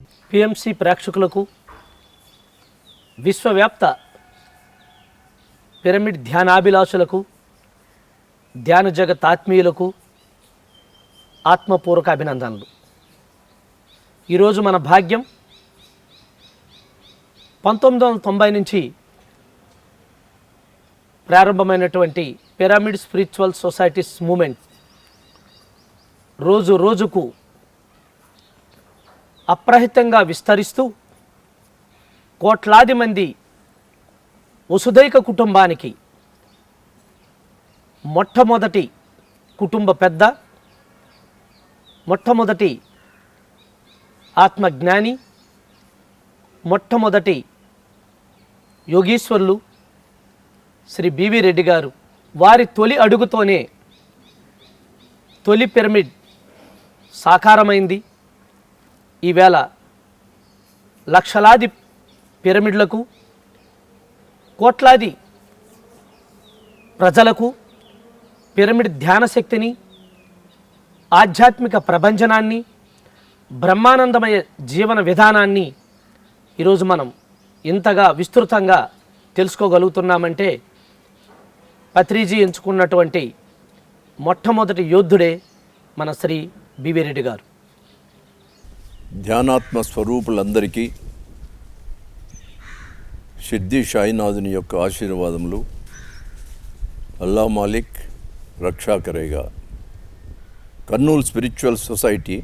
PMC ప్రేక్షకులకు విశ్వవ్యాప్త pyramid ధ్యానాభిలాషులకు ధ్యాన జగత్ ఆత్మీయులకు ఆత్మపూర్వక అభినందనలు. ఈరోజు మన భాగ్యం 1990 నుంచి ప్రారంభమైనటువంటి పిరమిడ్ స్పిరిచువల్ సొసైటీస్ మూమెంట్ రోజు రోజుకు అప్రహితంగా విస్తరిస్తూ కోట్లాది మంది వసుదైక కుటుంబానికి మొట్టమొదటి కుటుంబ పెద్ద, మొట్టమొదటి ఆత్మజ్ఞాని, మొట్టమొదటి యోగీశ్వరులు శ్రీ బివి రెడ్డి గారు వారి తొలి అడుగుతోనే తొలి పిరమిడ్ సాకారమైంది. ఈవేళ లక్షలాది పిరమిడ్లకు, కోట్లాది ప్రజలకు పిరమిడ్ ధ్యాన శక్తిని, ఆధ్యాత్మిక ప్రభంజనాన్ని, బ్రహ్మానందమయ జీవన విధానాన్ని ఈరోజు మనం ఇంతగా విస్తృతంగా తెలుసుకోగలుగుతున్నామంటే పత్రిజీ ఎంచుకున్నటువంటి మొట్టమొదటి యోధుడే మన శ్రీ బివి రెడ్డి గారు. ధ్యానాత్మ స్వరూపులందరికీ షిర్డీ సాయినాథుని యొక్క ఆశీర్వాదములు. అల్లా మాలిక్ రక్షా కరేగా. కర్నూలు స్పిరిచువల్ సొసైటీ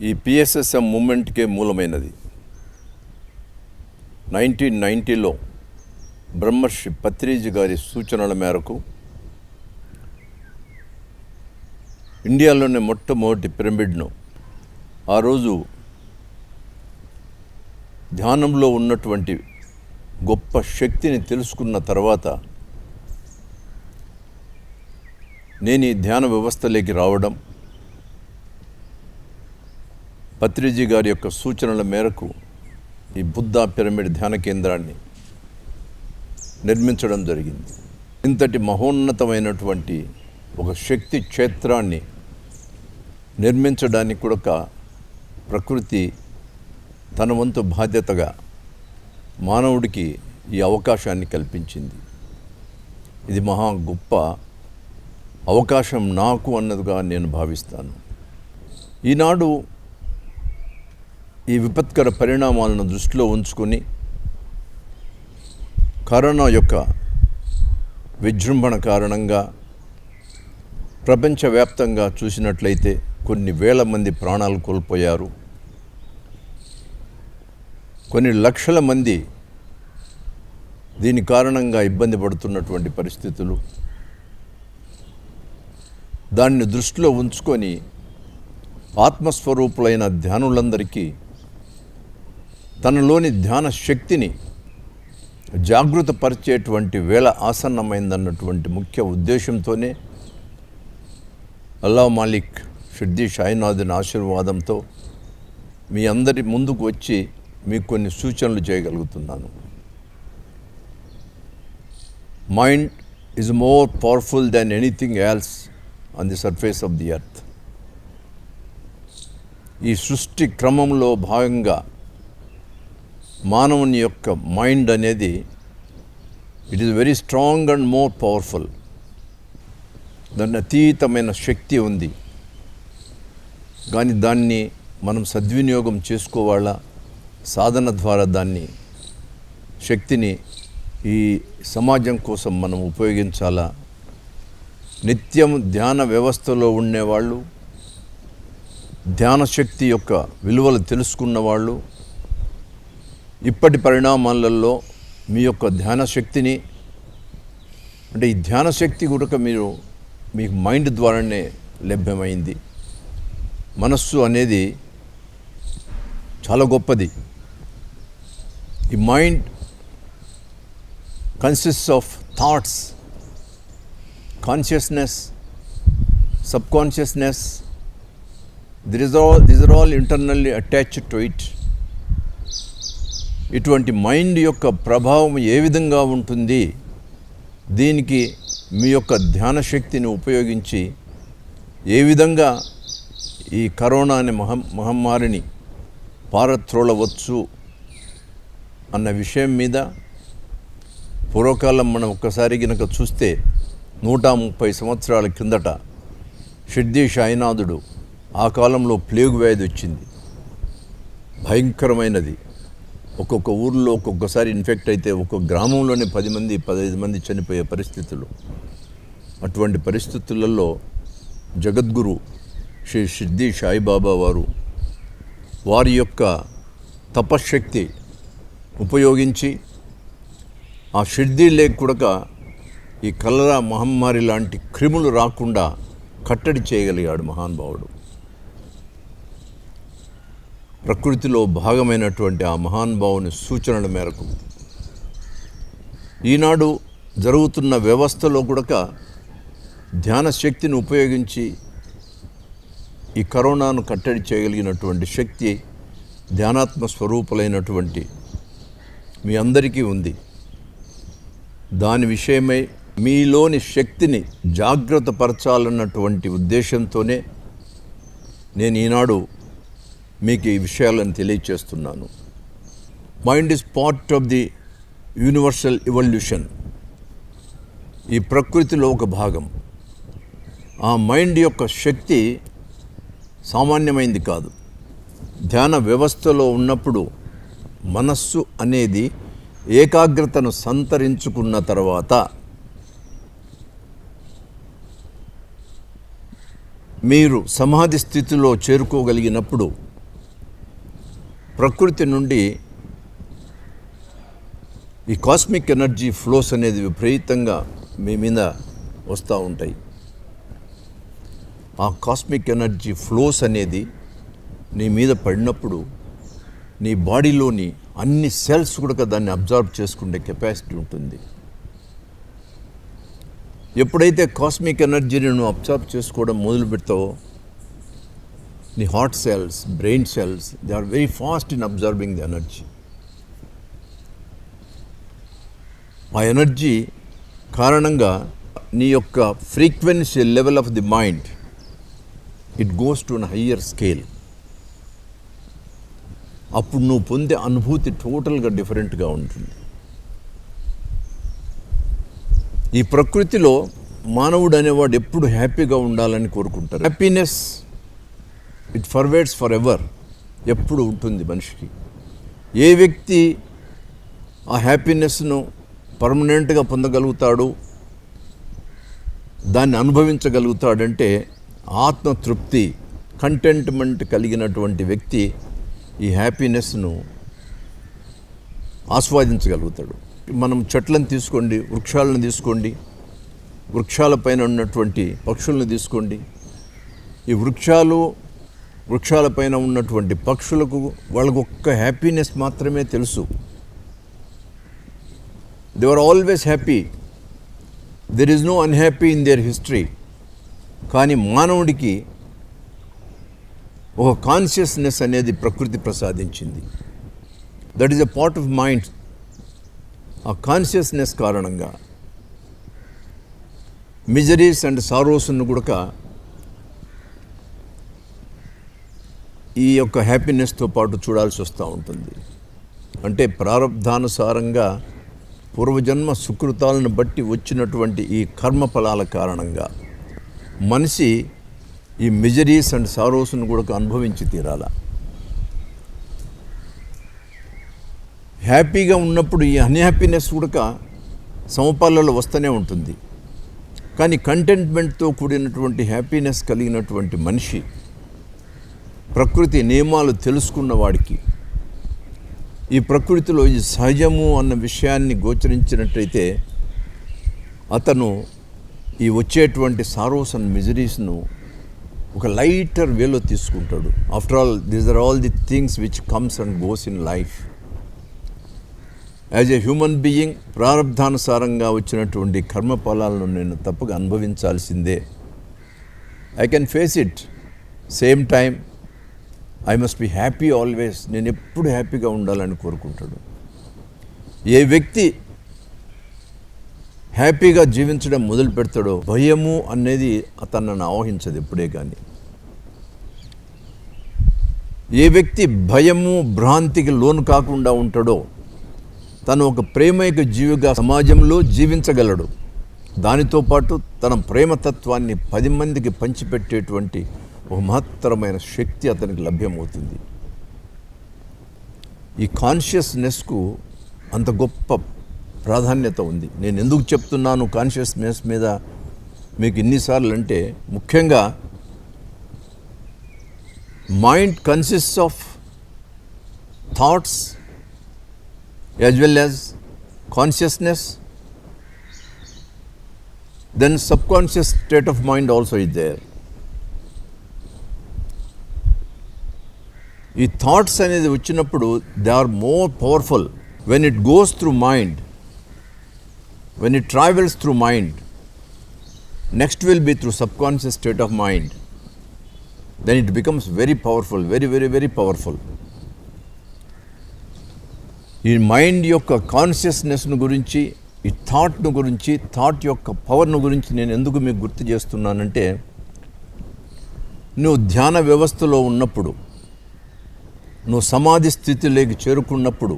ఈ పిఎస్ఎస్ఎం మూమెంట్కే మూలమైనది. 1990లో బ్రహ్మర్షి పత్రిజీ గారి సూచనల మేరకు ఇండియాలోనే మొట్టమొదటి పిరమిడ్ను ఆ రోజు ధ్యానంలో ఉన్నటువంటి గొప్ప శక్తిని తెలుసుకున్న తర్వాత నేను ఈ ధ్యాన వ్యవస్థలోకి రావడం, పత్రిజీ గారి యొక్క సూచనల మేరకు ఈ బుద్ధా పిరమిడ్ ధ్యాన కేంద్రాన్ని నిర్మించడం జరిగింది. ఇంతటి మహోన్నతమైనటువంటి ఒక శక్తి క్షేత్రాన్ని నిర్మించడానికి కూడా ప్రకృతి తన వంతు బాధ్యతగా మానవుడికి ఈ అవకాశాన్ని కల్పించింది. ఇది మహా గొప్ప అవకాశం నాకు అన్నదిగా నేను భావిస్తాను. ఈనాడు ఈ విపత్కర పరిణామాలను దృష్టిలో ఉంచుకొని కరోనా యొక్క విజృంభణ కారణంగా ప్రపంచవ్యాప్తంగా చూసినట్లయితే కొన్ని వేల మంది ప్రాణాలు కోల్పోయారు. కొన్ని లక్షల మంది దీని కారణంగా ఇబ్బంది పడుతున్నటువంటి పరిస్థితులు. దాన్ని దృష్టిలో ఉంచుకొని ఆత్మస్వరూపులైన ధ్యానులందరికీ తనలోని ధ్యాన శక్తిని జాగృతపరిచేటువంటి వేళ ఆసన్నమైందన్నటువంటి ముఖ్య ఉద్దేశంతోనే అల్లా మాలిక్ షిర్డీ సాయినాథుని ఆశీర్వాదంతో మీ అందరి ముందుకు వచ్చి మీకు కొన్ని సూచనలు చేయగలుగుతున్నాను. Mind is more powerful than anything else on the surface of the earth. ఈ సృష్టి క్రమంలో భాగంగా మానవుని యొక్క మైండ్ అనేది it is very strong and more powerful. దాన్ని అతీతమైన శక్తి ఉంది. కానీ దాన్ని మనం సద్వినియోగం చేసుకోవాలా, సాధన ద్వారా దాన్ని శక్తిని ఈ సమాజం కోసం మనం ఉపయోగించాలా. నిత్యం ధ్యాన వ్యవస్థలో ఉండేవాళ్ళు, ధ్యాన శక్తి యొక్క విలువలు తెలుసుకున్న వాళ్ళు ఇప్పటి పరిణామాలలో మీ యొక్క ధ్యాన శక్తిని, అంటే ఈ ధ్యాన శక్తి కూడా మీకు మైండ్ ద్వారానే లభ్యమైంది. మనస్సు అనేది చాలా గొప్పది. ఈ mind consists of thoughts, consciousness, subconsciousness. these are all internally attached to it. ఇటువంటి మైండ్ యొక్క ప్రభావం ఏ విధంగా ఉంటుంది, దీనికి మీ యొక్క ధ్యాన శక్తిని ఉపయోగించి ఏ విధంగా ఈ కరోనా అనే మహమ్మారిని పారత్రోలవచ్చు అన్న విషయం మీద పూర్వకాలం మనం ఒక్కసారి గనక చూస్తే 130 సంవత్సరాల కిందట షిర్డీ సాయినాథుడు ఆ కాలంలో ప్లేగు వ్యాధి వచ్చింది, భయంకరమైనది. ఒక్కొక్క ఊర్లో ఒక్కొక్కసారి ఇన్ఫెక్ట్ అయితే ఒక్కొక్క గ్రామంలోనే 10 మంది 15 మంది చనిపోయే పరిస్థితులు. అటువంటి పరిస్థితులలో జగద్గురు శ్రీ షిర్డీ సాయిబాబా వారి యొక్క తపశ్శక్తి ఉపయోగించి ఆ షిర్డీ లేక్ కూడా ఈ కలరా మహమ్మారి లాంటి క్రిములు రాకుండా కట్టడి చేయగలిగాడు మహానుభావుడు. ప్రకృతిలో భాగమైనటువంటి ఆ మహానుభావుని సూచనల మేరకు ఈనాడు జరుగుతున్న వ్యవస్థలో కూడా ధ్యాన శక్తిని ఉపయోగించి ఈ కరోనాను కట్టడి చేయగలిగినటువంటి శక్తి ధ్యానాత్మ స్వరూపులైనటువంటి మీ అందరికీ ఉంది. దాని విషయమై మీలోని శక్తిని జాగ్రత్తపరచాలన్నటువంటి ఉద్దేశంతోనే నేను ఈనాడు మీకు ఈ విషయాలను తెలియచేస్తున్నాను. Mind is part of the universal evolution. ఈ ప్రకృతిలో ఒక భాగం. ఆ మైండ్ యొక్క శక్తి సామాన్యమైంది కాదు. ధ్యాన వ్యవస్థలో ఉన్నప్పుడు మనస్సు అనేది ఏకాగ్రతను సంతరించుకున్న తర్వాత మీరు సమాధి స్థితిలో చేరుకోగలిగినప్పుడు ప్రకృతి నుండి ఈ కాస్మిక్ ఎనర్జీ ఫ్లోస్ అనేది విపరీతంగా మీ మీద వస్తూ ఉంటాయి. ఆ కాస్మిక్ ఎనర్జీ ఫ్లోస్ అనేది నీ మీద పడినప్పుడు నీ బాడీలోని అన్ని సెల్స్ కూడా దాన్ని అబ్జర్వ్ చేసుకునే కెపాసిటీ ఉంటుంది. ఎప్పుడైతే కాస్మిక్ ఎనర్జీని నువ్వు అబ్జర్వ్ చేసుకోవడం మొదలు పెడతావో నీ heart cells, brain cells, they are very fast in observing the energy. ఆ ఎనర్జీ కారణంగా నీ యొక్క frequency level of the mind it goes to an higher scale. అప్పుడు నువ్వు పొందే అనుభూతి టోటల్గా డిఫరెంట్గా ఉంటుంది. ఈ ప్రకృతిలో మానవుడు అనేవాడు ఎప్పుడు హ్యాపీగా ఉండాలని కోరుకుంటారు. హ్యాపీనెస్ ఇట్ ఫర్వేడ్స్ ఫర్ ఎవర్, ఎప్పుడు ఉంటుంది మనిషికి. ఏ వ్యక్తి ఆ హ్యాపీనెస్ను పర్మనెంట్గా పొందగలుగుతాడు, దాన్ని అనుభవించగలుగుతాడంటే ఆత్మతృప్తి, కంటెంట్మెంట్ కలిగినటువంటి వ్యక్తి ఈ హ్యాపీనెస్ను ఆస్వాదించగలుగుతాడు. మనం చెట్లను తీసుకోండి, వృక్షాలను తీసుకోండి, వృక్షాలపైన ఉన్నటువంటి పక్షులను తీసుకోండి. ఈ వృక్షాలపైన ఉన్నటువంటి పక్షులకు వాళ్ళకు ఒక్క హ్యాపీనెస్ మాత్రమే తెలుసు. They are always happy, there is no unhappy in their history. కానీ మానవుడికి ఒక కాన్షియస్నెస్ అనేది ప్రకృతి ప్రసాదించింది. That is a part of mind. ఆ కాన్షియస్నెస్ కారణంగా మిజరీస్ అండ్ సారోస్ను కూడా ఈ యొక్క హ్యాపీనెస్తో పాటు చూడాల్సి వస్తూ ఉంటుంది. అంటే ప్రారబ్ధానుసారంగా పూర్వజన్మ సుకృతాలను బట్టి వచ్చినటువంటి ఈ కర్మఫలాల కారణంగా మనిషి ఈ మిజరీస్ అండ్ సారోస్ను కూడా అనుభవించి తీరాల. హ్యాపీగా ఉన్నప్పుడు ఈ అన్హ్యాపీనెస్ కూడా సమపాలలో వస్తూనే ఉంటుంది. కానీ కంటెంట్మెంట్తో కూడినటువంటి హ్యాపీనెస్ కలిగినటువంటి మనిషి, ప్రకృతి నియమాలు తెలుసుకున్న వాడికి, ఈ ప్రకృతిలో ఇది సహజము అన్న విషయాన్ని గోచరించినట్టయితే అతను ఈ వచ్చేటువంటి సారోస్ అండ్ మిజరీస్ను ఒక లైటర్ వేలో తీసుకుంటాడు. After all these are all the things which comes and goes in life. As a human being ప్రారబ్ధానుసారంగా వచ్చినటువంటి కర్మఫలాలను నేను తప్పగా అనుభవించాల్సిందే. I can face it. Same time I must be happy always. నేను ఎప్పుడు హ్యాపీగా ఉండాలని కోరుకుంటాడు. ఏ వ్యక్తి హ్యాపీగా జీవించడం మొదలు పెడతాడో భయము అనేది అతన్ని ఆవహించదు ఎప్పుడే. కానీ ఏ వ్యక్తి భయము భ్రాంతికి లోను కాకుండా ఉంటాడో తను ఒక ప్రేమైక జీవిగా సమాజంలో జీవించగలడు. దానితో పాటు తన ప్రేమతత్వాన్ని 10 మందికి పంచిపెట్టేటువంటి ఒక మహత్తరమైన శక్తి అతనికి లభ్యమవుతుంది. ఈ కాన్షియస్నెస్కు అంత గొప్ప ప్రాధాన్యత ఉంది. నేను ఎందుకు చెప్తున్నాను కాన్షియస్నెస్ మీద మీకు ఇన్నిసార్లు అంటే, ముఖ్యంగా mind consists of thoughts as well as consciousness, then subconscious state of mind also is there. ఈ థాట్స్ అనేది వచ్చినప్పుడు they are more powerful when it goes through mind, when it travels through mind. Next will be through subconscious state of mind. Then it becomes very powerful, very very very powerful. ఈ mind యొక్క కాన్షియస్నెస్ను గురించి, ఈ థాట్ను గురించి, thought యొక్క పవర్ను గురించి నేను ఎందుకు మీకు గుర్తు చేస్తున్నానంటే, నువ్వు ధ్యాన వ్యవస్థలో ఉన్నప్పుడు, నువ్వు సమాధి స్థితిలోకి చేరుకున్నప్పుడు,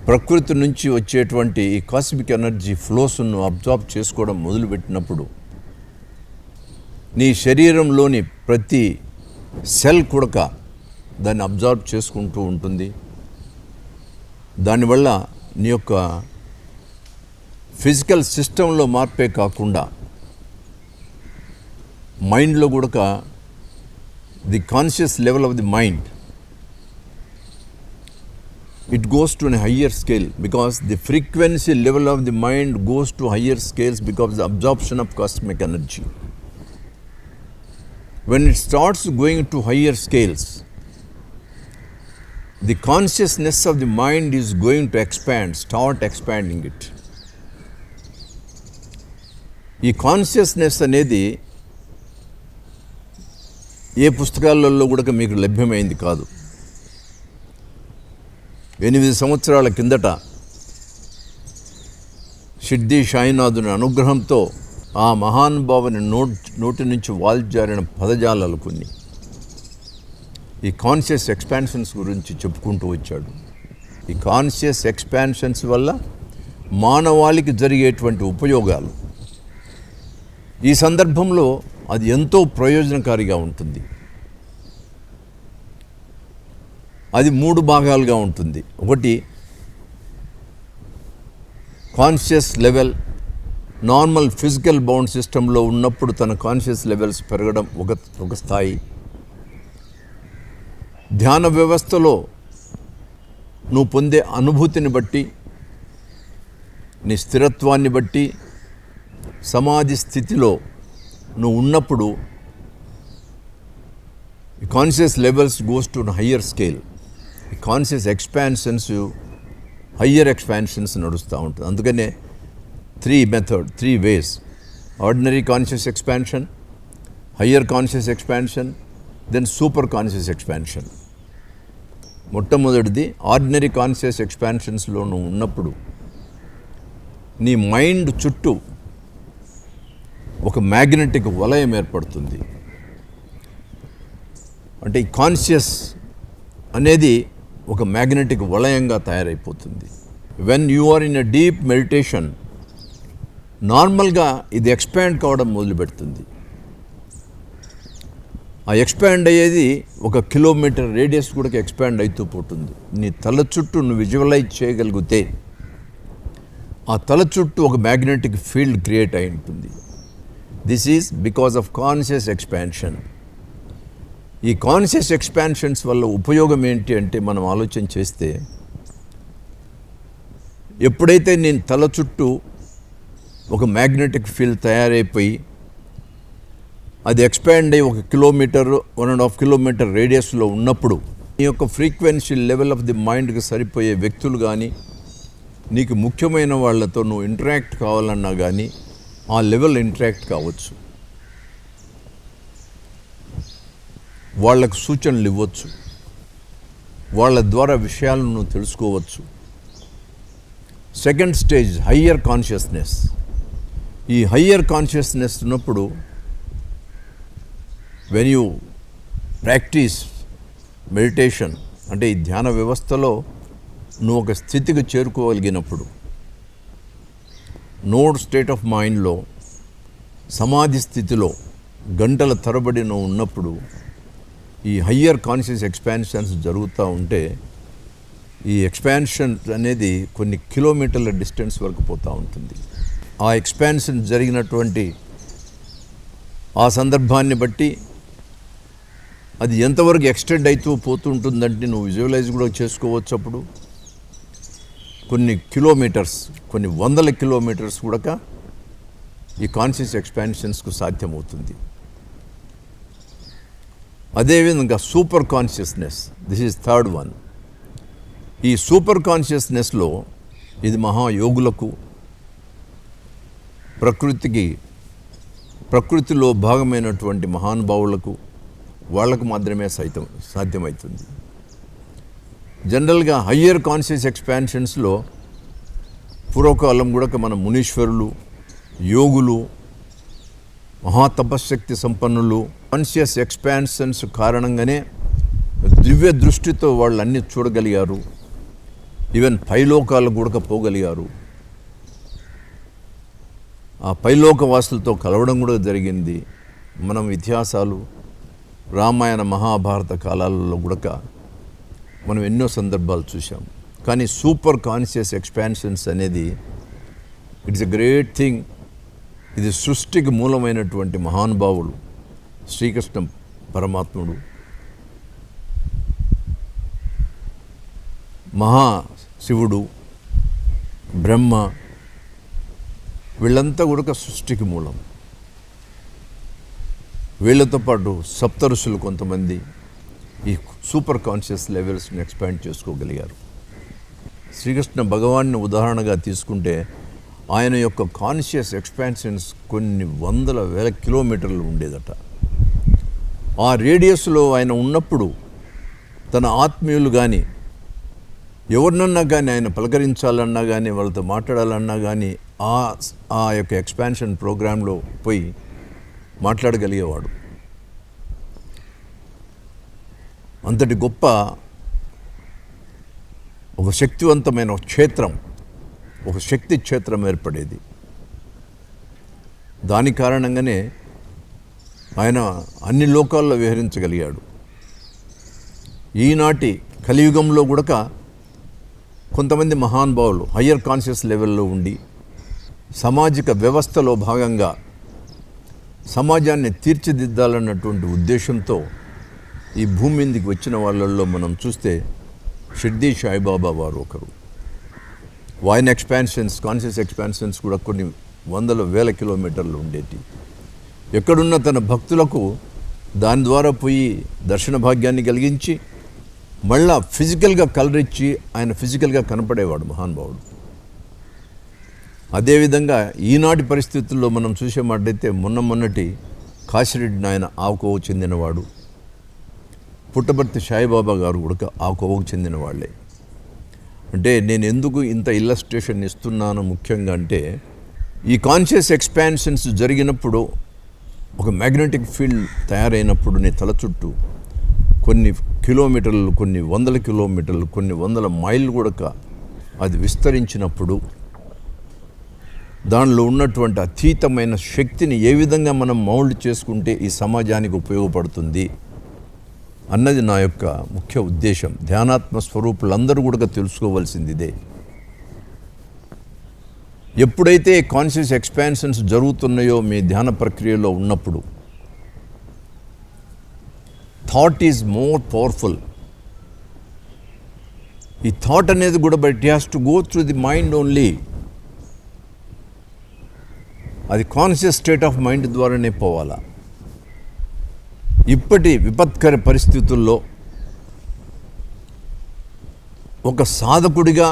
ప్రకృతి నుంచి వచ్చేటువంటి ఈ కాస్మిక్ ఎనర్జీ ఫ్లోస్ను అబ్జార్బ్ చేసుకోవడం మొదలుపెట్టినప్పుడు, నీ శరీరంలోని ప్రతి సెల్ కూడా దాన్ని అబ్జార్బ్ చేసుకుంటూ ఉంటుంది. దానివల్ల నీ యొక్క ఫిజికల్ సిస్టంలో మార్పే కాకుండా మైండ్లో కూడా the conscious level of the mind it goes to a higher scale, because the frequency level of the mind goes to higher scales because of the absorption of cosmic energy. When it starts going to higher scales, the consciousness of the mind is going to expand, start expanding it. ఈ consciousness అనేది ఏ పుస్తకాలలో కూడా మీకు లభ్యమైంది కాదు. 8 సంవత్సరాల కిందట సిద్ధి సాయినాథుని అనుగ్రహంతో ఆ మహానుభావుని నోటి నుంచి వాల్జారిన పదజాలాలు కొన్ని ఈ కాన్షియస్ ఎక్స్పాన్షన్స్ గురించి చెప్పుకుంటూ వచ్చాడు. ఈ కాన్షియస్ ఎక్స్పాన్షన్స్ వల్ల మానవాళికి జరిగేటువంటి ఉపయోగాలు, ఈ సందర్భంలో అది ఎంతో ప్రయోజనకారిగా ఉంటుంది. అది 3 భాగాలుగా ఉంటుంది. ఒకటి, conscious level normal physical bound సిస్టంలో ఉన్నప్పుడు తన కాన్షియస్ లెవెల్స్ పెరగడం ఒక స్థాయి. ధ్యాన వ్యవస్థలో నువ్వు పొందే అనుభూతిని బట్టి, నీ స్థిరత్వాన్ని బట్టి, సమాధి స్థితిలో నువ్వు ఉన్నప్పుడు ఈ conscious levels goes to higher scale. ఈ కాన్షియస్ ఎక్స్పాన్షన్స్, హయ్యర్ ఎక్స్పాన్షన్స్ నడుస్తూ ఉంటుంది. అందుకనే 3 ways: ordinary conscious expansion, higher conscious expansion, then super conscious expansion. మొట్టమొదటిది ఆర్డినరీ కాన్షియస్ ఎక్స్పాన్షన్స్లో నువ్వు ఉన్నప్పుడు నీ మైండ్ చుట్టూ ఒక మ్యాగ్నెటిక్ వలయం ఏర్పడుతుంది. అంటే ఈ కాన్షియస్ అనేది ఒక మ్యాగ్నెటిక్ వలయంగా తయారైపోతుంది. When you are in a deep meditation, నార్మల్గా ఇది ఎక్స్పాండ్ కావడం మొదలుపెడుతుంది. ఆ ఎక్స్పాండ్ అయ్యేది 1 కిలోమీటర్ రేడియస్ కూడా ఎక్స్పాండ్ అవుతూ పోతుంది. నీ తల చుట్టూ నువ్వు విజువలైజ్ చేయగలిగితే ఆ తల చుట్టూ ఒక మ్యాగ్నెటిక్ ఫీల్డ్ క్రియేట్ అయి ఉంటుంది. This is because of conscious expansion. ఈ కాన్షియస్ ఎక్స్పాన్షన్స్ వల్ల ఉపయోగం ఏంటి అంటే, మనం ఆలోచన చేస్తే, ఎప్పుడైతే నేను తల చుట్టూ ఒక మ్యాగ్నెటిక్ ఫీల్డ్ తయారైపోయి అది ఎక్స్పాండ్ అయ్యి 1 కిలోమీటర్ 1.5 కిలోమీటర్ రేడియస్లో ఉన్నప్పుడు నీ యొక్క ఫ్రీక్వెన్సీ లెవెల్ ఆఫ్ ది మైండ్కి సరిపోయే వ్యక్తులు కానీ, నీకు ముఖ్యమైన వాళ్ళతో నువ్వు ఇంటరాక్ట్ కావాలన్నా కానీ ఆ లెవెల్ ఇంటరాక్ట్ కావచ్చు. వాళ్ళకు సూచనలు ఇవ్వచ్చు, వాళ్ళ ద్వారా విషయాలను నువ్వు తెలుసుకోవచ్చు. Second stage higher consciousness. ఈ హయ్యర్ కాన్షియస్నెస్ ఉన్నప్పుడు వెన్ యూ ప్రాక్టీస్ మెడిటేషన్ అంటే ఈ ధ్యాన వ్యవస్థలో నువ్వు ఒక స్థితికి చేరుకోగలిగినప్పుడు, నోడ్ స్టేట్ ఆఫ్ మైండ్లో సమాధి స్థితిలో గంటల తరబడి నువ్వు ఉన్నప్పుడు ఈ హయ్యర్ కాన్షియస్ ఎక్స్పాన్షన్స్ జరుగుతూ ఉంటే ఈ ఎక్స్పాన్షన్ అనేది కొన్ని కిలోమీటర్ల డిస్టెన్స్ వరకు పోతూ ఉంటుంది. ఆ ఎక్స్పాన్షన్ జరిగినటువంటి ఆ సందర్భాన్ని బట్టి అది ఎంతవరకు ఎక్స్టెండ్ అవుతూ పోతుంటుందంటే నువ్వు విజువలైజ్ కూడా చేసుకోవచ్చు. అప్పుడు కొన్ని కిలోమీటర్స్, కొన్ని వందల కిలోమీటర్స్ కూడా ఈ కాన్షియస్ ఎక్స్పాన్షన్స్కు సాధ్యమవుతుంది. అదేవిధంగా super consciousness, this is third one. ఈ సూపర్ కాన్షియస్నెస్లో ఇది మహాయోగులకు, ప్రకృతిలో భాగమైనటువంటి మహానుభావులకు, వాళ్లకు మాత్రమే సాధ్యమవుతుంది. జనరల్గా హయ్యర్ కాన్షియస్ ఎక్స్పాన్షన్స్లో పూర్వకాలం కూడా మన మునీశ్వరులు, యోగులు, మహాతపశక్తి సంపన్నులు కాన్షియస్ ఎక్స్పాన్షన్స్ కారణంగానే దివ్య దృష్టితో వాళ్ళు అన్నీ చూడగలిగారు. ఈవెన్ పైలోకాలకు కూడా పోగలిగారు. ఆ పైలోకవాసులతో కలవడం కూడా జరిగింది. మనం ఇతిహాసాలు, రామాయణ మహాభారత కాలాలలో కూడా మనం ఎన్నో సందర్భాలు చూసాం. కానీ సూపర్ కాన్షియస్ ఎక్స్పాన్షన్స్ అనేది ఇట్స్ ఎ గ్రేట్ థింగ్. ఇది సృష్టికి మూలమైనటువంటి మహానుభావులు శ్రీకృష్ణ పరమాత్ముడు, మహాశివుడు, బ్రహ్మ, వీళ్ళంతా కూడా సృష్టికి మూలం. వీళ్ళతో పాటు సప్తఋషులు కొంతమంది ఈ సూపర్ కాన్షియస్ లెవెల్స్ని ఎక్స్పాండ్ చేసుకోగలిగారు. శ్రీకృష్ణ భగవాన్ని ఉదాహరణగా తీసుకుంటే ఆయన యొక్క కాన్షియస్ ఎక్స్పాన్షన్స్ కొన్ని వందల వేల కిలోమీటర్లు ఉండేదట. ఆ రేడియస్లో ఆయన ఉన్నప్పుడు తన ఆత్మీయులు కానీ ఎవరినన్నా కానీ ఆయన పలకరించాలన్నా కానీ వాళ్ళతో మాట్లాడాలన్నా కానీ ఆ యొక్క ఎక్స్పాన్షన్ ప్రోగ్రాంలో పోయి మాట్లాడగలిగేవాడు. అంతటి గొప్ప ఒక శక్తివంతమైన క్షేత్రం, ఒక శక్తి క్షేత్రం ఏర్పడేది. దాని కారణంగానే ఆయన అన్ని లోకాల్లో విహరించగలిగాడు. ఈనాటి కలియుగంలో కూడా కొంతమంది మహానుభావులు హయ్యర్ కాన్షియస్ లెవెల్లో ఉండి సామాజిక వ్యవస్థలో భాగంగా సమాజాన్ని తీర్చిదిద్దాలన్నటువంటి ఉద్దేశంతో ఈ భూమి మీదకి వచ్చిన వాళ్ళల్లో మనం చూస్తే షిర్డీ సాయిబాబా వారు ఒకరు. ఆయన ఎక్స్పాన్షన్స్, కాన్షియస్ ఎక్స్పాన్షన్స్ కూడా కొన్ని వందల వేల కిలోమీటర్లు ఉండేటి. ఎక్కడున్న తన భక్తులకు దాని ద్వారా పోయి దర్శన భాగ్యాన్ని కలిగించి మళ్ళా ఫిజికల్గా కలరిచ్చి ఆయన ఫిజికల్గా కనపడేవాడు మహానుభావుడు. అదేవిధంగా ఈనాటి పరిస్థితుల్లో మనం చూసేమాటైతే మొన్నటి కాశిరెడ్డి నాయన ఆ కోవకు చెందినవాడు, పుట్టపర్తి సాయిబాబా గారు కూడా ఆ కోవకు చెందిన వాళ్ళే. అంటే నేను ఎందుకు ఇంత ఇల్లస్ట్రేషన్ ఇస్తున్నాను ముఖ్యంగా అంటే, ఈ కాన్షియస్ ఎక్స్పాన్షన్స్ జరిగినప్పుడు ఒక మ్యాగ్నెటిక్ ఫీల్డ్ తయారైనప్పుడు నీ తల చుట్టూ కొన్ని కిలోమీటర్లు, కొన్ని వందల కిలోమీటర్లు, కొన్ని వందల మైళ్ళు కూడా అది విస్తరించినప్పుడు దానిలో ఉన్నటువంటి అతీతమైన శక్తిని ఏ విధంగా మనం మౌల్డ్ చేసుకుంటే ఈ సమాజానికి ఉపయోగపడుతుంది అన్నది నా యొక్క ముఖ్య ఉద్దేశం. ధ్యానాత్మ స్వరూపులందరూ కూడా తెలుసుకోవాల్సింది ఇదే. ఎప్పుడైతే కాన్షియస్ ఎక్స్పాన్షన్స్ జరుగుతున్నాయో మీ ధ్యాన ప్రక్రియలో ఉన్నప్పుడు థాట్ ఈజ్ మోర్ పవర్ఫుల్. ఈ థాట్ అనేది కూడా but it has to go through the mind only. అది కాన్షియస్ స్టేట్ ఆఫ్ మైండ్ ద్వారానే పోవాలా. ఇప్పటి విపత్కర పరిస్థితుల్లో ఒక సాధకుడిగా,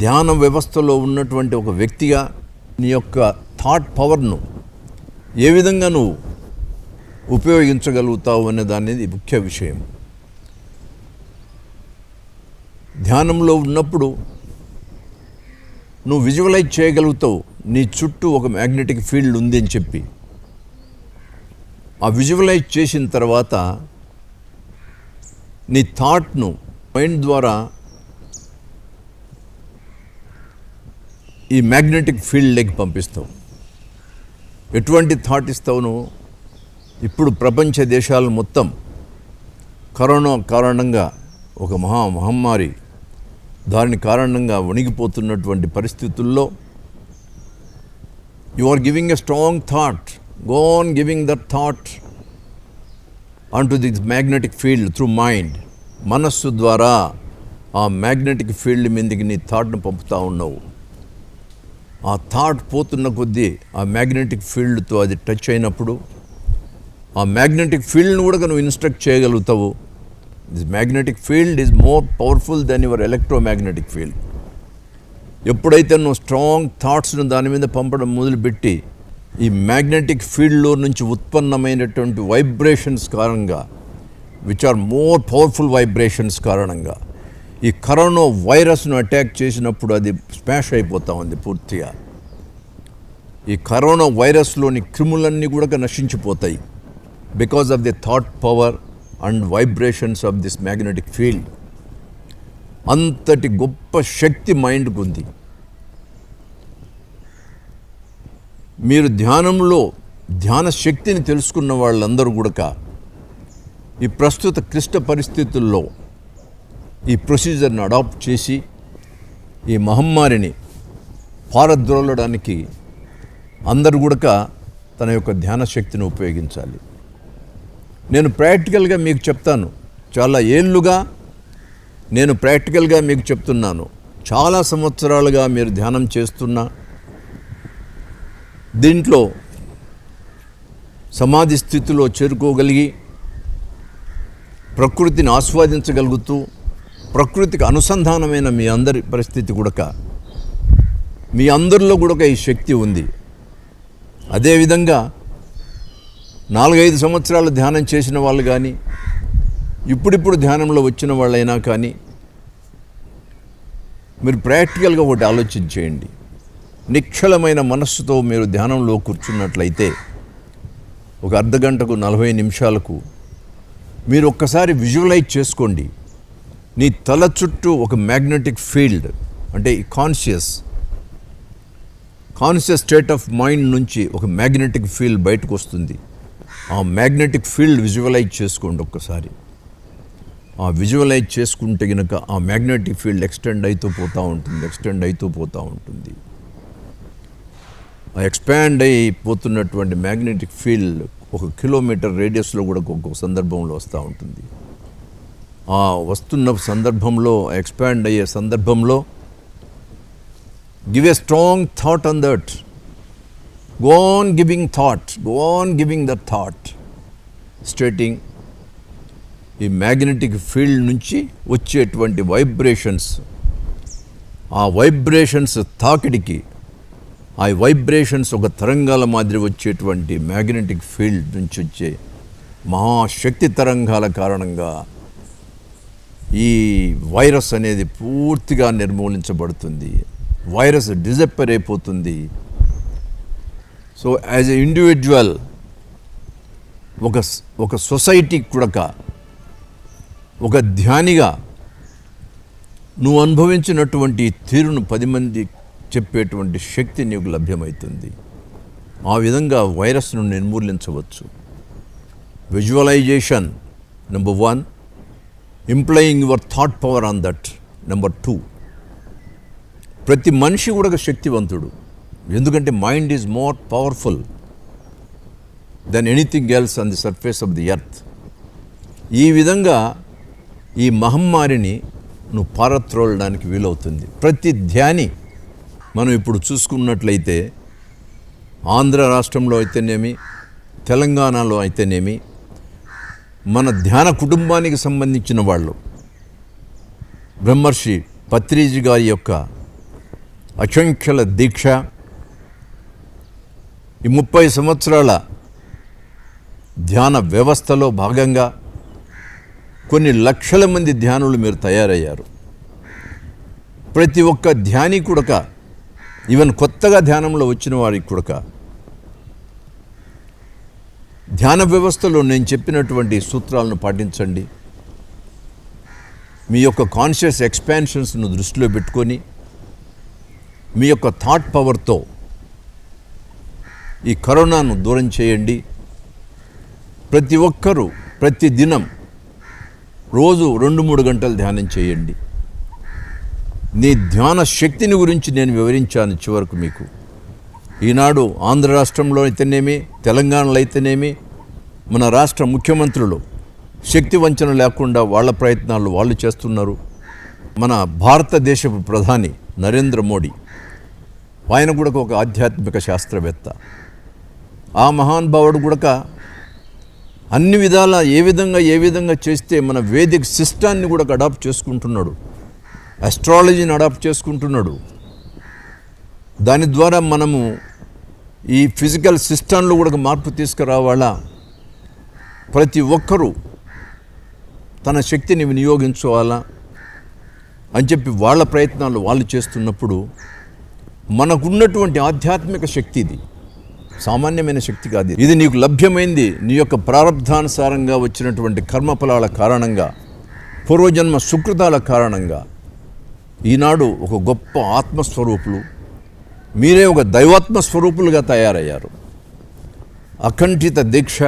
ధ్యాన వ్యవస్థలో ఉన్నటువంటి ఒక వ్యక్తిగా నీ యొక్క థాట్ పవర్ను ఏ విధంగా నువ్వు ఉపయోగించగలుగుతావు అనే దానిది ముఖ్య విషయం. ధ్యానంలో ఉన్నప్పుడు నువ్వు విజువలైజ్ చేయగలుగుతావు నీ చుట్టూ ఒక మ్యాగ్నెటిక్ ఫీల్డ్ ఉంది అని చెప్పి. ఆ విజువలైజ్ చేసిన తర్వాత నీ థాట్ను మైండ్ ద్వారా ఈ మ్యాగ్నెటిక్ ఫీల్డ్లోకి పంపిస్తావు. ఎటువంటి థాట్ ఇస్తావు నువ్వు? ఇప్పుడు ప్రపంచ దేశాలు మొత్తం కరోనా కారణంగా ఒక మహమ్మారి దాని కారణంగా వణిగిపోతున్నటువంటి పరిస్థితుల్లో you are giving a strong thought. Go on giving that thought onto this magnetic field through mind. మనస్సు ద్వారా ఆ మ్యాగ్నెటిక్ ఫీల్డ్ మీదకి నీ థాట్ను పంపుతూ ఉన్నావు. ఆ థాట్ పోతున్న కొద్దీ ఆ మ్యాగ్నెటిక్ ఫీల్డ్తో అది టచ్ అయినప్పుడు ఆ మ్యాగ్నెటిక్ ఫీల్డ్ను కూడా నువ్వు ఇన్స్ట్రక్ట్ చేయగలుగుతావు. This magnetic field is more powerful than your electromagnetic field. ఎప్పుడైతే నువ్వు స్ట్రాంగ్ థాట్స్ను దాని మీద పంపడం మొదలుపెట్టి ఈ మ్యాగ్నెటిక్ ఫీల్డ్లో నుంచి ఉత్పన్నమైనటువంటి వైబ్రేషన్స్ కారణంగా, which are more powerful vibrations కారణంగా ఈ కరోనా వైరస్ను అటాక్ చేసినప్పుడు అది స్మాష్ అయిపోతూ ఉంది పూర్తిగా. ఈ కరోనా వైరస్లోని క్రిములన్నీ కూడా నశించిపోతాయి because of the thought power and vibrations of this magnetic field. అంతటి గొప్ప శక్తి మైండ్కు ఉంది. మీరు ధ్యానంలో ధ్యాన శక్తిని తెలుసుకున్న వాళ్ళందరూ కూడా ఈ ప్రస్తుత క్లిష్ట పరిస్థితుల్లో ఈ ప్రొసీజర్ని అడాప్ట్ చేసి ఈ మహమ్మారిని పారద్రోలడానికి అందరూ కూడా తన యొక్క ధ్యాన శక్తిని ఉపయోగించాలి. నేను ప్రాక్టికల్గా మీకు చెప్తాను, చాలా ఏళ్ళుగా నేను ప్రాక్టికల్గా మీకు చెప్తున్నాను. చాలా సంవత్సరాలుగా మీరు ధ్యానం చేస్తున్నా దీంట్లో సమాధి స్థితిలో చేరుకోగలిగి ప్రకృతిని ఆస్వాదించగలుగుతూ ప్రకృతికి అనుసంధానమైన మీ అందరి పరిస్థితి కూడా మీ అందరిలో కూడా ఈ శక్తి ఉంది. అదేవిధంగా 4-5 సంవత్సరాలు ధ్యానం చేసిన వాళ్ళు కానీ ఇప్పుడిప్పుడు ధ్యానంలో వచ్చిన వాళ్ళైనా కానీ మీరు ప్రాక్టికల్గా ఒకటి ఆలోచించేయండి. నిశ్చలమైన మనస్సుతో మీరు ధ్యానంలో కూర్చున్నట్లయితే ఒక అర్ధగంటకు 40 నిమిషాలకు మీరు ఒక్కసారి విజువలైజ్ చేసుకోండి. నీ తల చుట్టూ ఒక మ్యాగ్నెటిక్ ఫీల్డ్, అంటే ఈ కాన్షియస్ స్టేట్ ఆఫ్ మైండ్ నుంచి ఒక మ్యాగ్నెటిక్ ఫీల్డ్ బయటకు వస్తుంది. ఆ మ్యాగ్నెటిక్ ఫీల్డ్ విజువలైజ్ చేసుకోండి ఒక్కసారి. ఆ విజువలైజ్ చేసుకుంటే కనుక ఆ మ్యాగ్నెటిక్ ఫీల్డ్ ఎక్స్టెండ్ అవుతూ పోతూ ఉంటుంది. ఆ ఎక్స్పాండ్ అయిపోతున్నటువంటి మ్యాగ్నెటిక్ ఫీల్డ్ 1 కిలోమీటర్ రేడియస్లో కూడా ఒక్కొక్క సందర్భంలో వస్తూ ఉంటుంది. ఆ వస్తున్న సందర్భంలో, ఎక్స్పాండ్ అయ్యే సందర్భంలో give a strong thought on that. Go on giving that thought stating ఈ మ్యాగ్నెటిక్ ఫీల్డ్ నుంచి వచ్చేటువంటి వైబ్రేషన్స్, ఆ వైబ్రేషన్స్ తాకిడికి ఆ వైబ్రేషన్స్ ఒక తరంగాల మాదిరి వచ్చేటువంటి మ్యాగ్నెటిక్ ఫీల్డ్ నుంచి వచ్చే మహాశక్తి తరంగాల కారణంగా ఈ వైరస్ అనేది పూర్తిగా నిర్మూలించబడుతుంది. వైరస్ డిజప్పర్ అయిపోతుంది. సో యాజ్ ఎ ఇండివిజువల్ ఒక సొసైటీకి కూడా ఒక ధ్యానిగా నువ్వు అనుభవించినటువంటి తీరును 10 మంది చెప్పేటువంటి శక్తి నీకు లభ్యమవుతుంది. ఆ విధంగా వైరస్ను నిర్మూలించవచ్చు. Visualization number 1, employing your thought power on that number 2. ప్రతి మనిషి కూడా శక్తివంతుడు, ఎందుకంటే mind is more powerful than anything else on the surface of the earth. ఈ విధంగా ఈ మహమ్మారిని నువ్వు పారత్రోలడానికి వీలవుతుంది. ప్రతి ధ్యాని మనం ఇప్పుడు చూసుకున్నట్లయితే ఆంధ్ర రాష్ట్రంలో అయితేనేమి, తెలంగాణలో అయితేనేమి, మన ధ్యాన కుటుంబానికి సంబంధించిన వాళ్ళు బ్రహ్మర్షి పత్రిజీ గారి యొక్క అచంచల దీక్ష, ఈ 30 సంవత్సరాల ధ్యాన వ్యవస్థలో భాగంగా కొన్ని లక్షల మంది ధ్యానులు మీరు తయారయ్యారు. ప్రతి ఒక్క ధ్యాని కూడా, ఈవెన్ కొత్తగా ధ్యానంలో వచ్చిన వారికి కూడా ధ్యాన వ్యవస్థలో నేను చెప్పినటువంటి సూత్రాలను పాటించండి. మీ యొక్క కాన్షియస్ ఎక్స్పాన్షన్స్ను దృష్టిలో పెట్టుకొని మీ యొక్క థాట్ పవర్తో ఈ కరోనాను దూరం చేయండి. ప్రతి ఒక్కరూ ప్రతి దినం రోజు 2-3 గంటలు ధ్యానం చేయండి. నీ ధ్యాన శక్తిని గురించి నేను వివరించాను చివరకు మీకు. ఈనాడు ఆంధ్ర రాష్ట్రంలో అయితేనేమి, తెలంగాణలో అయితేనేమి, మన రాష్ట్ర ముఖ్యమంత్రులు శక్తి వంచన లేకుండా వాళ్ళ ప్రయత్నాలు వాళ్ళు చేస్తున్నారు. మన భారతదేశపు ప్రధాని నరేంద్ర మోడీ, ఆయన కూడా ఒక ఆధ్యాత్మిక శాస్త్రవేత్త. ఆ మహానుభావుడు కూడా అన్ని విధాల ఏ విధంగా చేస్తే మన వేదిక్ సిస్టాన్ని కూడా అడాప్ట్ చేసుకుంటున్నాడు, అస్ట్రాలజీని అడాప్ట్ చేసుకుంటున్నాడు. దాని ద్వారా మనము ఈ ఫిజికల్ సిస్టంలో కూడా మార్పు తీసుకురావాలా. ప్రతి ఒక్కరూ తన శక్తిని వినియోగించుకోవాలా అని చెప్పి వాళ్ళ ప్రయత్నాలు వాళ్ళు చేస్తున్నప్పుడు మనకున్నటువంటి ఆధ్యాత్మిక శక్తి ఇది సామాన్యమైన శక్తి కాదు. ఇది నీకు లభ్యమైంది నీ యొక్క ప్రారబ్ధానుసారంగా వచ్చినటువంటి కర్మఫలాల కారణంగా, పూర్వజన్మ సుకృతాల కారణంగా. ఈనాడు ఒక గొప్ప ఆత్మస్వరూపులు, మీరే ఒక దైవాత్మ స్వరూపులుగా తయారయ్యారు. అకంఠిత దీక్ష,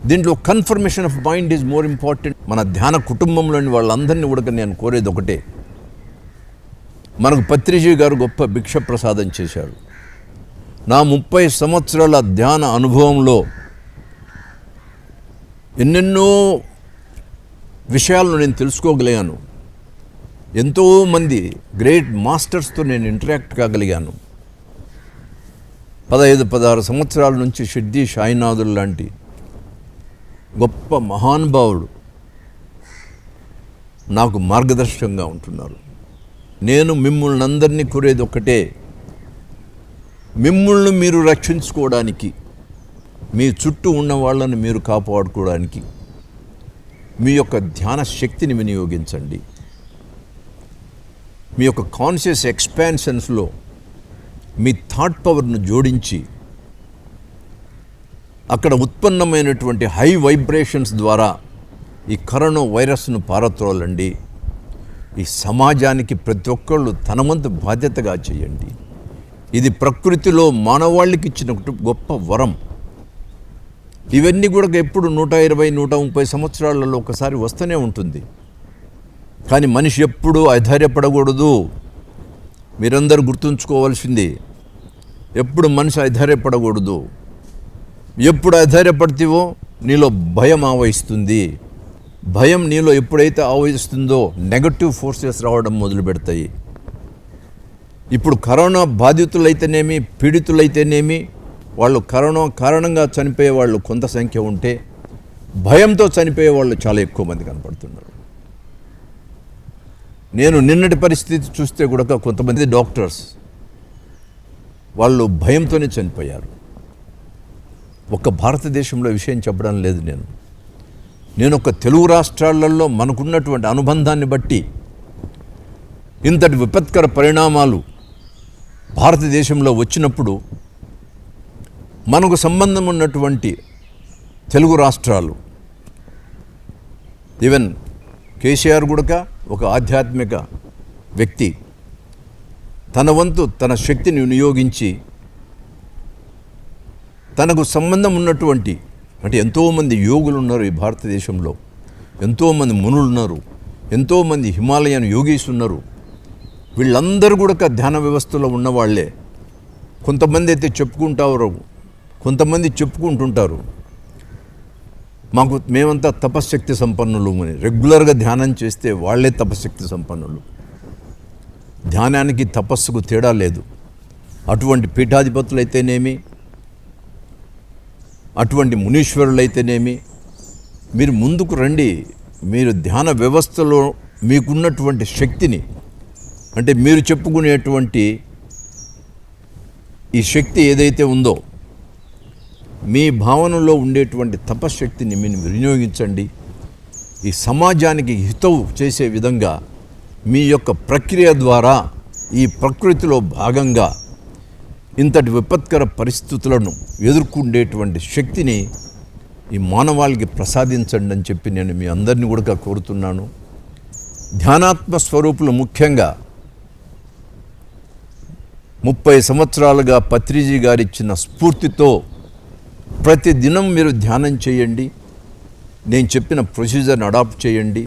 దీంట్లో confirmation of mind is more important. మన ధ్యాన కుటుంబంలోని వాళ్ళందరినీ కూడా నేను కోరేది ఒకటే, మనకు పత్రిజీ గారు గొప్ప భిక్ష ప్రసాదం చేశారు. నా 30 సంవత్సరాల ధ్యాన అనుభవంలో ఎన్నెన్నో విషయాలను నేను తెలుసుకోగలిగాను. ఎంతోమంది గ్రేట్ మాస్టర్స్తో నేను ఇంటరాక్ట్ కాగలిగాను. 15-16 సంవత్సరాల నుంచి సిద్ధి సాయినాథులు లాంటి గొప్ప మహానుభావులు నాకు మార్గదర్శకంగా ఉంటున్నారు. నేను మిమ్మల్ని అందరినీ కోరేది ఒక్కటే, మిమ్మల్ని మీరు రక్షించుకోవడానికి, మీ చుట్టూ ఉన్న వాళ్ళని మీరు కాపాడుకోవడానికి మీ యొక్క ధ్యాన శక్తిని వినియోగించండి. మీ యొక్క కాన్షియస్ ఎక్స్పాన్షన్స్లో మీ థాట్ పవర్ను జోడించి అక్కడ ఉత్పన్నమైనటువంటి హై వైబ్రేషన్స్ ద్వారా ఈ కరోనా వైరస్ను పారత్రోలండి. ఈ సమాజానికి ప్రతి ఒక్కళ్ళు తన వంతు బాధ్యతగా చేయండి. ఇది ప్రకృతిలో మానవాళికి ఇచ్చిన గొప్ప వరం. ఇవన్నీ కూడా ఎప్పుడు 120-130 సంవత్సరాలలో ఒకసారి వస్తూనే ఉంటుంది. కానీ మనిషి ఎప్పుడూ అధైర్యపడకూడదు. మీరందరూ గుర్తుంచుకోవాల్సింది, ఎప్పుడు మనిషి అధైర్యపడకూడదు. ఎప్పుడు అధైర్యపడితేవో నీలో భయం ఆవహిస్తుంది. భయం నీలో ఎప్పుడైతే ఆవహిస్తుందో నెగటివ్ ఫోర్సెస్ రావడం మొదలు పెడతాయి. ఇప్పుడు కరోనా బాధితులైతేనేమి, పీడితులైతేనేమి, వాళ్ళు కరోనా కారణంగా చనిపోయే వాళ్ళు కొంత సంఖ్య ఉంటే, భయంతో చనిపోయే వాళ్ళు చాలా ఎక్కువ మంది కనపడుతున్నారు. నేను నిన్నటి పరిస్థితి చూస్తే కూడా కొంతమంది డాక్టర్స్ వాళ్ళు భయంతోనే చనిపోయారు. ఒక్క భారతదేశంలో విషయం చెప్పడం లేదు. నేను ఒక తెలుగు రాష్ట్రాలలో మనకున్నటువంటి అనుబంధాన్ని బట్టి ఇంతటి విపత్కర పరిణామాలు భారతదేశంలో వచ్చినప్పుడు మనకు సంబంధం ఉన్నటువంటి తెలుగు రాష్ట్రాలు, ఈవెన్ కేసీఆర్ కూడా ఒక ఆధ్యాత్మిక వ్యక్తి, తన వంతు తన శక్తిని వినియోగించి తనకు సంబంధం ఉన్నటువంటి, అంటే ఎంతోమంది యోగులు ఉన్నారు ఈ భారతదేశంలో, ఎంతోమంది మునులు ఉన్నారు, ఎంతోమంది హిమాలయన్ యోగీస్ ఉన్నారు. వీళ్ళందరూ కూడా ధ్యాన వ్యవస్థలో ఉన్నవాళ్లే. కొంతమంది అయితే కొంతమంది చెప్పుకుంటుంటారు మేమంతా తపశ్శక్తి సంపన్నులు అని. రెగ్యులర్గా ధ్యానం చేస్తే వాళ్ళే తపశ్శక్తి సంపన్నులు. ధ్యానానికి తపస్సుకు తేడా లేదు. అటువంటి పీఠాధిపతులు అయితేనేమి, అటువంటి మునీశ్వరులైతేనేమి, మీరు ముందుకు రండి. మీరు ధ్యాన వ్యవస్థలో మీకున్నటువంటి శక్తిని, అంటే మీరు చెప్పుకునేటువంటి ఈ శక్తి ఏదైతే ఉందో, మీ భావనలో ఉండేటువంటి తపశ్శక్తిని మీరు వినియోగించండి. ఈ సమాజానికి హితవు చేసే విధంగా మీ యొక్క ప్రక్రియ ద్వారా ఈ ప్రకృతిలో భాగంగా ఇంతటి విపత్కర పరిస్థితులను ఎదుర్కొండేటువంటి శక్తిని ఈ మానవాళికి ప్రసాదించండి అని చెప్పి నేను మీ అందరినీ కూడా కోరుతున్నాను. ధ్యానాత్మ స్వరూపులు ముఖ్యంగా 30 సంవత్సరాలుగా పత్రిజీ గారు ఇచ్చిన స్ఫూర్తితో ప్రతి దినం మీరు ధ్యానం చేయండి. నేను చెప్పిన ప్రొసీజర్ని అడాప్ట్ చేయండి.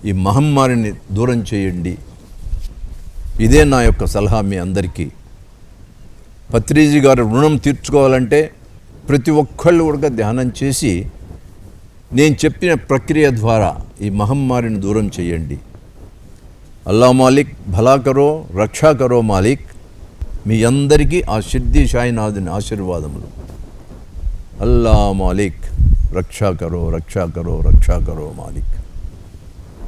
ఈ మహమ్మారిని దూరం చేయండి. ఇదే నా యొక్క సలహా మీ అందరికీ. పత్రిజీ గారు రుణం తీర్చుకోవాలంటే ప్రతి ఒక్కళ్ళు కూడా ధ్యానం చేసి నేను చెప్పిన ప్రక్రియ ద్వారా ఈ మహమ్మారిని దూరం చేయండి. అల్లా మాలిక్ భలా కరో రక్షా కరో మాలిక్. మీ అందరికీ ఆ షిర్డీ సాయినాథుని ఆశీర్వాదములు. అల్లా మాలిక్ రక్షా కరో రక్షా కరో రక్షా కరో మాలిక్.